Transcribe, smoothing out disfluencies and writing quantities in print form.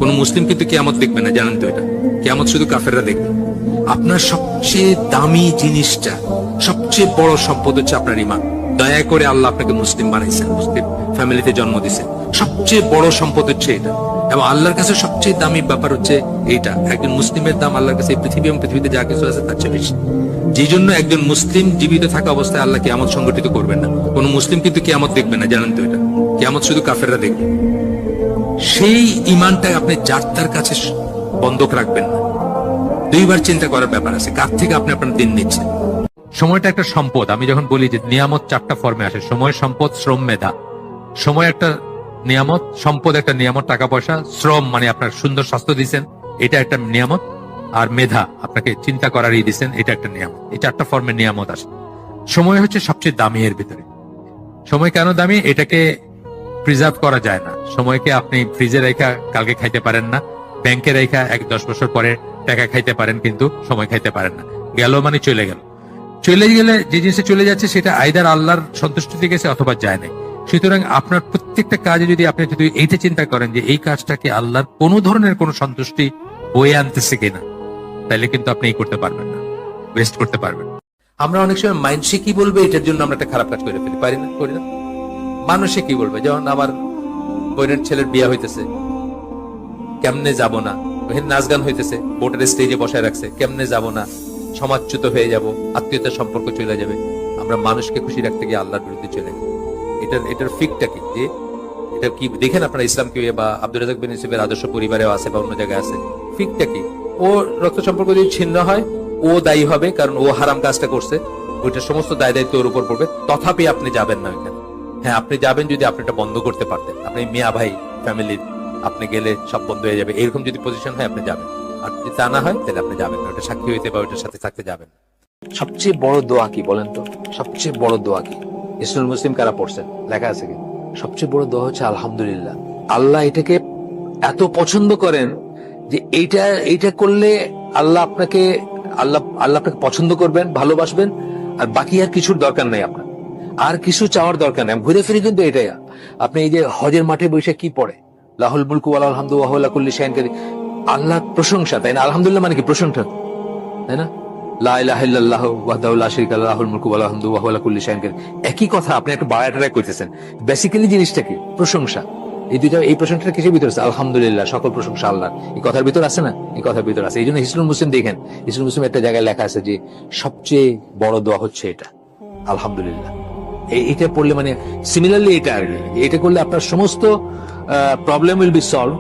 কোন মুসলিম কিন্তু কিয়ামত দেখবে না, জানেন তো এটা? কিয়ামত শুধু কাফেররা দেখবে। আপনার সবচেয়ে দামি জিনিসটা, সবচেয়ে বড় সম্পদ হচ্ছে আপনার ঈমান। দয়া করে আল্লাহ আপনাকে মুসলিম বানাইছেন, মুসলিম ফ্যামিলিতে জন্ম দিয়েছেন। সবচেয়ে বড় সম্পদ হচ্ছে এটা, এবং আল্লাহর কাছে সবচেয়ে দামি ব্যাপার হচ্ছে এইটা। একজন মুসলিমের দাম আল্লাহর কাছে পৃথিবী এবং পৃথিবীতে যা কিছু আছে তার চেয়ে বেশি। যে জন্য একজন মুসলিম জীবিত থাকা অবস্থায় আল্লাহ কিয়ামত সংগঠিত করবেন না। কোন মুসলিম কিন্তু কিয়ামত দেখবে না, জানেন তো এটা? কিয়ামত শুধু কাফেররা দেখবে। সেই ঈমানটা আপনি যার তার কাছে বন্ধক রাখবেন না। দুইবার চিন্তা করার ব্যাপার আছে, কার থেকে আপনি আপনার দিন নিচ্ছেন। সময়টা একটা সম্পদ। আমি যখন বলি যে নিয়ামত চারটা ফর্মে আসে, সময়, সম্পদ, শ্রম, মেধা। সময় একটা নিয়ামত, সম্পদ একটা নিয়ামত, টাকা পয়সা। শ্রম মানে আপনার সুন্দর স্বাস্থ্য দিচ্ছেন, এটা একটা নিয়ামত। আর মেধা, আপনাকে চিন্তা করারই দিচ্ছেন, এটা একটা নিয়ামত। এই চারটা ফর্মের নিয়ামত আসে। সময় হচ্ছে সবচেয়ে দামি এর ভিতরে। সময় কেন দামি? এটাকে প্রিজার্ভ করা যায় না। সময়কে আপনি ফ্রিজে রেখা কালকে খাইতে পারেন না, ব্যাংকে রেখা 10 বছর পরে টাকা খাইতে পারেন, কিন্তু সময় খাইতে পারেন না। গেল মানে চলে গেল। চলে গেলে যে জিনিসটা চলে যাচ্ছে সেটা আইদার আল্লাহর সন্তুষ্টিতে গেছে অথবা যায় নাই। সুতরাং আপনার প্রত্যেকটা কাজে যদি আপনি যদি এইটা চিন্তা করেন যে এই কাজটাকে আল্লাহর কোনো ধরনের কোনো সন্তুষ্টি বয়ে আনতেছে কিনা, তাহলে কিন্তু আপনি এই করতে পারবেন না, ওয়েস্ট করতে পারবেন। আমরা অনেক সময় মাইন্ডসে কি বলবে এটার জন্য আমরা একটা খারাপ কাজ করে ফেলি, পারি না, করি না? মানুষে কি বলবে? যেমন আমার বোনের ছেলের বিয়ে হইতেছে, কেমনে যাব না, নাচ গান হইতেছে, বোটের স্টেজে বসায় রাখছে, কেমনে যাব না, সমাজচ্যুত হয়ে যাব, আত্মীয়তার সম্পর্ক চলে যাবে। আমরা মানুষকে খুশি রাখতে গিয়ে আল্লাহর বিরুদ্ধে চলে গেল। এটার ফিকটা কি? যে এটা কি দেখেন আপনারা ইসলামকে বা আব্দুর রাজাক বিন ইউসুফের আদর্শ পরিবারেও আছে বা অন্য জায়গায় আছে। ফিকটা কি? ও রক্ত সম্পর্ক যদি ছিন্ন হয় ও দায়ী হবে, কারণ ও হারাম কাজটা করছে, ওইটার সমস্ত দায় দায়িত্ব ওর উপর পড়বে। তথাপি আপনি যাবেন না ওইখানে। হ্যাঁ, আপনি যাবেন যদি আপনি এটা বন্ধ করতে পারতেন। আপনি মিয়া ভাই ফ্যামিলির, আপনি গেলে সব বন্ধ হয়ে যাবে, এরকম যদি পজিশন হয় আপনি যাবেন। আর যদি তা না হয় তাহলে আপনি যাবেন না, ওটা সাক্ষী হইতে বা ওইটার সাথে থাকতে যাবেন। সবচেয়ে বড় দোয়া কি বলেন তো? সবচেয়ে বড় দোয়া কি? ইসলাম মুসলিম কারা পড়ছেন? লেখা আছে কি? সবচেয়ে বড় দোয়া হচ্ছে আলহামদুলিল্লাহ। আল্লাহ এটাকে এত পছন্দ করেন যে এইটা করলে আল্লাহ আপনাকে পছন্দ করবেন, ভালোবাসবেন, আর বাকি আর কিছুর দরকার নাই। আপনার আর কিছু চাওয়ার দরকার নেই। ঘুরে ফিরে কিন্তু এটাই। আপনি এই যে হজের মাঠে বসে কি পড়ে, লাহুল মুলকু ওয়াল হামদু ওয়া হুয়া আলা কুল্লি শাইইন কাদির, আল্লাহ প্রশংসা, তাই না? আলহামদুলিল্লাহ মানে কি? প্রশংসা, তাই না? লা ইলাহা ইল্লাল্লাহু ওয়াহদাহু লা শারীকা লাহু লাহুল মুলকু ওয়া লাহুল হামদু ওয়া হুয়া আলা কুল্লি শাইইন কাদির। একই কথা, আপনি একটা বাড়াটা করতেছেন। বেসিক্যালি জিনিসটা কি? প্রশংসা। এই প্রশংসাটা কিসের ভিতরে আছে? আলহামদুলিল্লাহ, সকল প্রশংসা আল্লাহর। এই কথার ভিতর আছে না? এই কথার ভিতর আছে। এই জন্য হিজরুল মুসলিম দেখেন, হিজরুল মুসলিম একটা জায়গায় লেখা আছে যে সবচেয়ে বড় দোয়া হচ্ছে এটা, আলহামদুলিল্লাহ। এটা পড়লে মানে সিমিলারলি এটা করলে আপনার সমস্ত প্রবলেম উইল বি সলভ।